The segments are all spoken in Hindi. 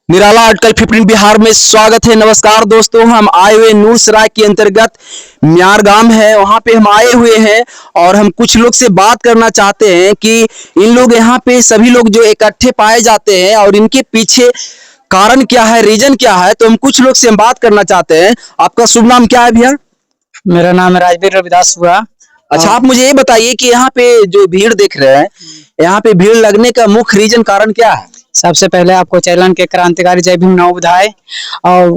निराला अटकल 15 बिहार में स्वागत है। नमस्कार दोस्तों, हम आए हुए नूरसराय के अंतर्गत म्यार गांव है, वहां पे हम आए हुए हैं और हम कुछ लोग से बात करना चाहते हैं कि इन लोग यहाँ पे सभी लोग जो इकट्ठे पाए जाते हैं और इनके पीछे कारण क्या है, रीजन क्या है। तो हम कुछ लोग से बात करना चाहते हैं। आपका शुभ नाम क्या है भैया? मेरा नाम है राजवीर रविदास हुआ। अच्छा, आप मुझे ये बताइए कि यहाँ पे जो भीड़ देख रहे हैं, यहाँ पे भीड़ लगने का मुख्य रीजन कारण क्या है? सबसे पहले आपको चैलन के क्रांतिकारी जय भीम नमो बुधाय। और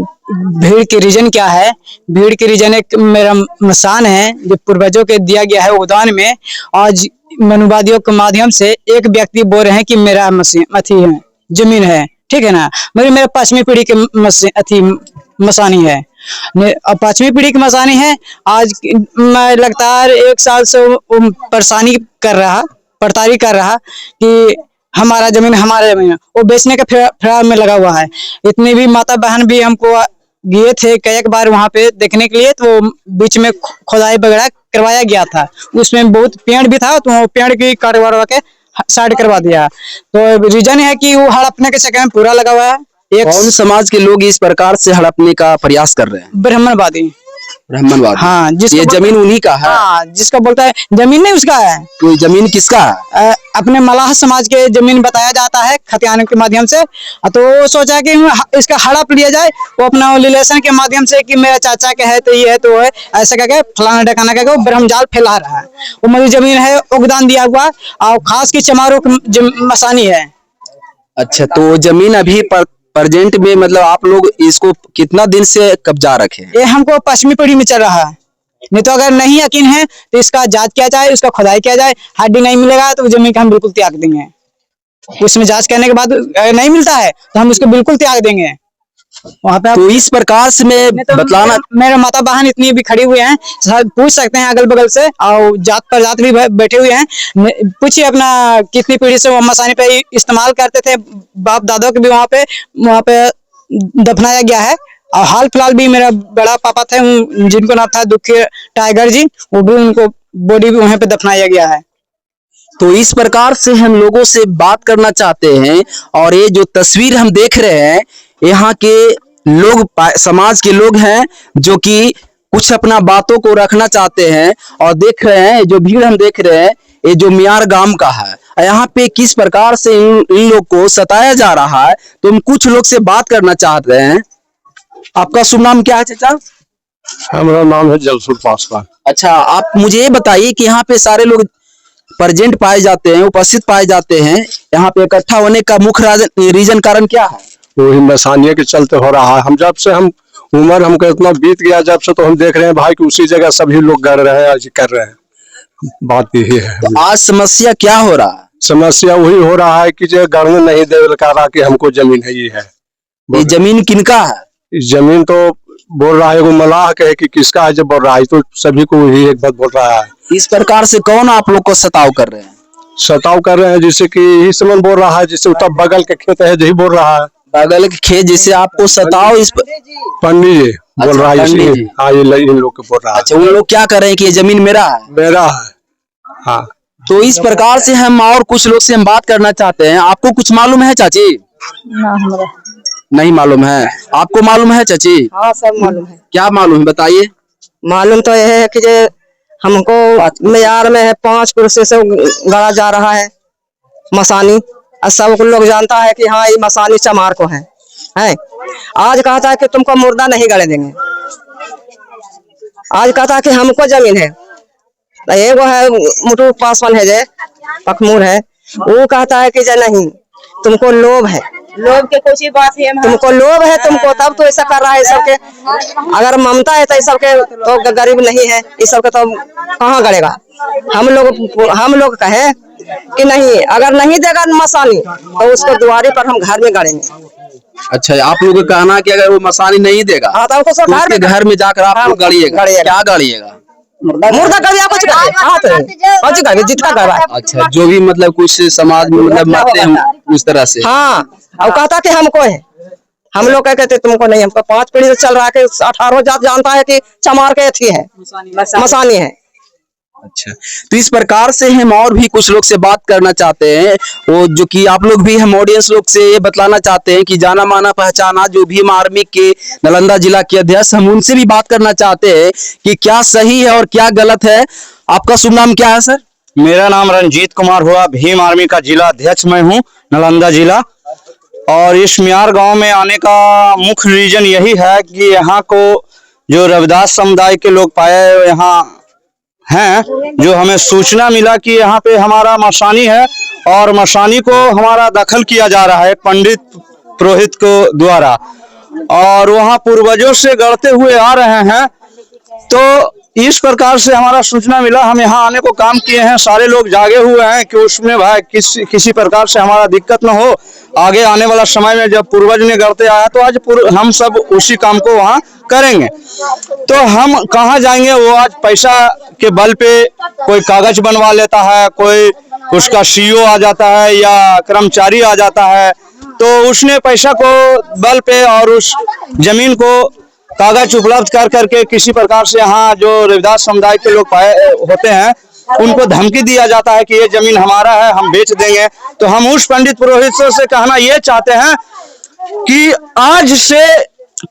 भीड़ के रीजन क्या है? भीड़ के रीजन एक मेरा मसान है जो पूर्वजों के दिया गया है उदान में। आज मनुवादियों के माध्यम से एक व्यक्ति बोल रहे हैं कि मेरा अथी है, जमीन है, ठीक है ना। मेरे पांचवी पीढ़ी के मसानी है, पांचवी पीढ़ी की मसानी है। आज मैं लगातार 1 साल से परेशानी पड़तारी कर रहा कि हमारा जमीन वो बेचने के फिरार में लगा हुआ है। इतनी भी माता बहन भी हमको गए थे कई बार वहां पे देखने के लिए, तो बीच में खुदाई वगैरह करवाया गया था। उसमें बहुत पेड़ भी था, तो पेड़ की काटवा के साइड करवा दिया। तो रीजन है कि वो हड़पने के चक्कर में पूरा लगा हुआ है। कौन समाज के लोग इस प्रकार से हड़पने का प्रयास कर रहे हैं? ब्राह्मणवादी। हाँ, ये जमीन उन्हीं का है। हाँ, जिसका बोलता है जमीन नहीं उसका है। तो जमीन किसका है? अपने मलाह समाज के जमीन बताया जाता है खतियान के माध्यम से। तो वो सोचा कि इसका हड़प लिया जाए। वो अपना रिलेशन के माध्यम से कि मेरा चाचा के है तो ये है तो है, ऐसा करके फलाना ढकाना करके वो ब्रह्मजाल फैला रहा है। वो मेरी जमीन है, योगदान दिया हुआ और खास की चमारों मसानी है। अच्छा, तो जमीन अभी प्रेजेंट में मतलब आप लोग इसको कितना दिन से कब्जा रखे? ये हमको पश्चिमी पीढ़ी में चल रहा है। नहीं तो अगर नहीं यकीन है तो इसका जांच किया जाए, उसका खुदाई किया जाए। हड्डी नहीं मिलेगा तो जमीन का हम बिल्कुल त्याग देंगे। उसमें जांच करने के बाद नहीं मिलता है तो हम उसको बिल्कुल त्याग देंगे। वहाँ पे तो इस प्रकार से मैं बतलाना, मेरे माता बहन इतनी भी खड़ी हुए हैं, पूछ सकते हैं अगल बगल से, और जात पर जात भी बैठे हुए हैं। पूछिए अपना कितनी पीढ़ी से वो मसानी पे इस्तेमाल करते थे। बाप दादा के भी वहाँ पे दफनाया गया है। और हाल फिलहाल भी मेरा बड़ा पापा थे जिनको नाम था दुखी टाइगर जी, वो भी उनको बॉडी भी वहाँ पे दफनाया गया है। तो इस प्रकार से हम लोगों से बात करना चाहते हैं। और ये जो तस्वीर हम देख रहे हैं, यहाँ के लोग समाज के लोग हैं जो कि कुछ अपना बातों को रखना चाहते हैं। और देख रहे हैं जो भीड़ हम देख रहे हैं, ये जो म्यार गांव का है, यहाँ पे किस प्रकार से इन लोग को सताया जा रहा है। तो हम कुछ लोग से बात करना चाहते हैं। आपका शुभ नाम क्या है चाचा? हमारा नाम है जलसुर पासवान। अच्छा, आप मुझे ये बताइए कि यहाँ पे सारे लोग प्रेजेंट पाए जाते हैं, उपस्थित पाए जाते हैं, यहाँ पे इकट्ठा होने का मुख्य रीजन कारण क्या है? वही मसानिया के चलते हो रहा है। हम जब से उम्र हमको इतना बीत गया जब से, तो हम देख रहे हैं भाई कि उसी जगह सभी लोग गड़ रहे हैं, कर रहे हैं। बात यही है। तो आज समस्या क्या हो रहा है? समस्या वही हो रहा है कि जो गड़ने नहीं दे रहा कि हमको जमीन है। ये जमीन किनका है? जमीन तो बोल रहा है वो मलाह के है कि किसका है। जब बोल रहा है तो सभी को वही एक बात बोल रहा है। इस प्रकार से कौन आप लोग को सताव कर रहे हैं? सताव कर रहे हैं जैसे कि यही समन बोल रहा है, जिससे तब बगल के खेत है यही बोल रहा है। बगल के खेत जिससे आपको सताव इस पंडित जी बोल रहा है। हाँ, ये इन लोग को बोल रहा है। अच्छा, उन लोग क्या कर रहे हैं कि ये जमीन मेरा है? मेरा है। हाँ, तो इस प्रकार से हम और कुछ लोग से हम बात करना चाहते हैं। आपको कुछ मालूम है चाची? नहीं मालूम है। आपको मालूम है चाची? हाँ, सब मालूम है। क्या मालूम है बताइए। मालूम तो यह है कि जो हमको म्यार में है 5 पुरुषों से गड़ा जा रहा है मसानी। और सब लोग जानता है कि हाँ ये मसानी चमार को है। आज कहता है कि तुमको मुर्दा नहीं गड़े देंगे। आज कहता है कि हमको जमीन है। वो है मुटू पासवान है, जे पखमूर है, वो कहता है कि नहीं तुमको लोभ है। लोभ के कुछ ही बात है, तुमको लोभ है तुमको, तब तो ऐसा कर रहा है। सबके अगर ममता है तो इस सबके तो गरीब नहीं है, इस सबके तो कहाँ गड़ेगा। हम लोग कहे कि नहीं, अगर नहीं देगा मसानी तो उसको द्वारे पर हम घर में गड़ेंगे। अच्छा, आप लोगों का कहना कि अगर वो मसानी नहीं देगा हाँ, तो घर में जाकर आप लोग गाड़िएगा। क्या गाड़िएगा? मुर्दा कर जितना करवा। अच्छा, जो भी मतलब कुछ समाज में मतलब मानते हैं उस तरह से। हाँ, और कहता कि हमको है। हम लोग कहते तुमको नहीं, हमको 5 पीढ़ी से चल रहा है कि 18 जात जानता है कि चमार के अथी है, मसानी है। अच्छा, तो इस प्रकार से हम और भी कुछ लोग से बात करना चाहते हैं, वो जो कि आप लोग भी हम ऑडियंस लोग से ये बतलाना चाहते हैं कि जाना माना पहचाना जो भीम आर्मी के नालंदा जिला के अध्यक्ष, हम उनसे भी बात करना चाहते हैं कि क्या सही है और क्या गलत है। आपका शुभ नाम क्या है सर? मेरा नाम रंजीत कुमार हुआ, भीम आर्मी का जिला अध्यक्ष मैं हूं, नालंदा जिला। और इस मियार गांव में आने का मुख्य रीजन यही है कि यहाँ को जो रविदास समुदाय के लोग पाए यहाँ हैं, जो हमें सूचना मिला कि यहाँ पे हमारा मसानी है और मसानी को हमारा दखल किया जा रहा है पंडित पुरोहित को द्वारा, और वहाँ पूर्वजों से गढ़ते हुए आ रहे हैं। तो इस प्रकार से हमारा सूचना मिला, हम यहाँ आने को काम किए हैं, सारे लोग जागे हुए हैं कि उसमें भाई किसी प्रकार से हमारा दिक्कत न हो। आगे आने वाला समय में जब पूर्वज ने गढ़ते आया तो आज हम सब उसी काम को वहाँ करेंगे। तो हम कहाँ जाएंगे, वो आज पैसा के बल पे कोई कागज बनवा लेता है, कोई उसका सीओ आ जाता है या कर्मचारी आ जाता है, तो उसने पैसा को बल पे और उस जमीन को कागज उपलब्ध कर करके किसी प्रकार से यहाँ जो रविदास समुदाय के लोग पाए होते हैं उनको धमकी दिया जाता है कि ये जमीन हमारा है, हम बेच देंगे। तो हम उस पंडित पुरोहित से कहना ये चाहते हैं कि आज से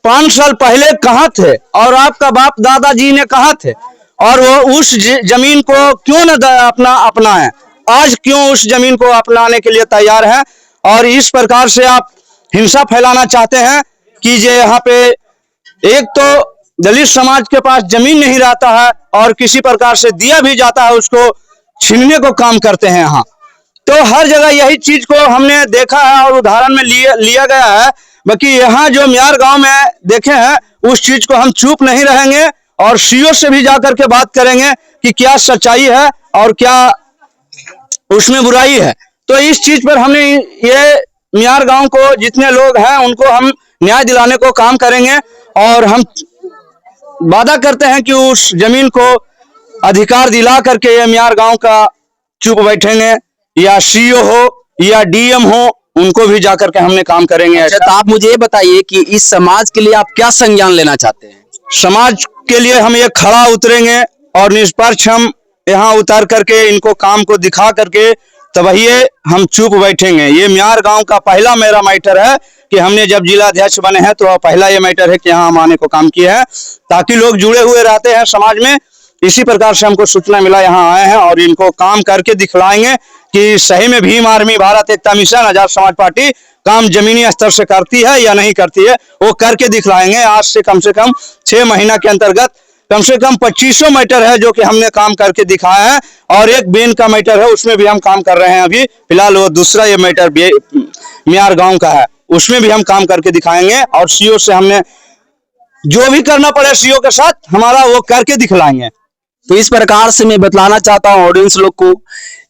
5 साल पहले कहाँ थे और आपका बाप दादाजी ने कहाँ थे, और वो उस जमीन को क्यों न अपनाएं, आज क्यों उस जमीन को अपनाने के लिए तैयार है। और इस प्रकार से आप हिंसा फैलाना चाहते हैं कि ये यहाँ पे एक तो दलित समाज के पास जमीन नहीं रहता है और किसी प्रकार से दिया भी जाता है उसको छीनने को काम करते हैं यहाँ। तो हर जगह यही चीज को हमने देखा है और उदाहरण में लिया गया है। बाकी यहाँ जो मियार गांव में देखे हैं उस चीज को हम चुप नहीं रहेंगे और सीओ से भी जाकर के बात करेंगे कि क्या सच्चाई है और क्या उसमें बुराई है। तो इस चीज पर हमने ये मियार गांव को जितने लोग हैं उनको हम न्याय दिलाने को काम करेंगे और हम वादा करते हैं कि उस जमीन को अधिकार दिला करके ये मियार गांव का चुप बैठेंगे, या सीओ हो या डीएम हो उनको भी जाकर के हमने काम करेंगे। अच्छा, तो आप मुझे ये बताइए कि इस समाज के लिए आप क्या संज्ञान लेना चाहते हैं? समाज के लिए हम ये खड़ा उतरेंगे और निष्पक्ष हम यहाँ उतर करके इनको काम को दिखा करके तभी हम चुप बैठेंगे। ये मियार गांव का पहला मेरा मैटर है कि हमने जब जिला अध्यक्ष बने हैं तो पहला ये मैटर है कि यहाँ हम आने को काम किया है ताकि लोग जुड़े हुए रहते हैं समाज में। इसी प्रकार से हमको सूचना मिला, यहाँ आए हैं और इनको काम करके दिखलाएंगे कि सही में भीम आर्मी भारत एकता मिशन आजाद समाज पार्टी काम जमीनी स्तर से करती है या नहीं करती है, वो करके दिखलाएंगे। आज से कम 6 महीना के अंतर्गत कम से कम 2500 मैटर है जो कि हमने काम करके दिखाया है, और एक बेन का मैटर है उसमें भी हम काम कर रहे हैं। अभी फिलहाल वो दूसरा ये मैटर मियार गांव का है, उसमें भी हम काम करके दिखाएंगे और सीओ से हमने जो भी करना पड़े सीओ के साथ हमारा वो करके दिखलाएंगे। तो इस प्रकार से मैं बतलाना चाहता हूँ ऑडियंस लोग को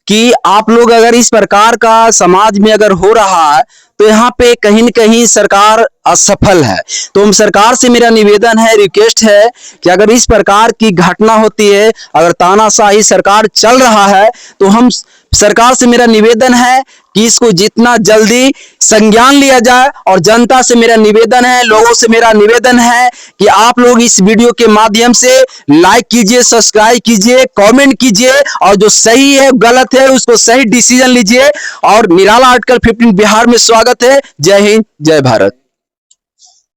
कि आप लोग अगर इस प्रकार का समाज में अगर हो रहा है तो यहाँ पे कहीं न कहीं सरकार असफल है। तो हम सरकार से मेरा निवेदन है, रिक्वेस्ट है कि अगर इस प्रकार की घटना होती है, अगर तानाशाही सरकार चल रहा है, तो हम सरकार से मेरा निवेदन है कि इसको जितना जल्दी संज्ञान लिया जाए। और जनता से मेरा निवेदन है, लोगों से मेरा निवेदन है कि आप लोग इस वीडियो के माध्यम से लाइक कीजिए, सब्सक्राइब कीजिए, कमेंट कीजिए और जो सही है गलत है उसको सही डिसीजन लीजिए। और निराला आर्टिकल 15 बिहार में स्वागत है। जय हिंद, जय भारत।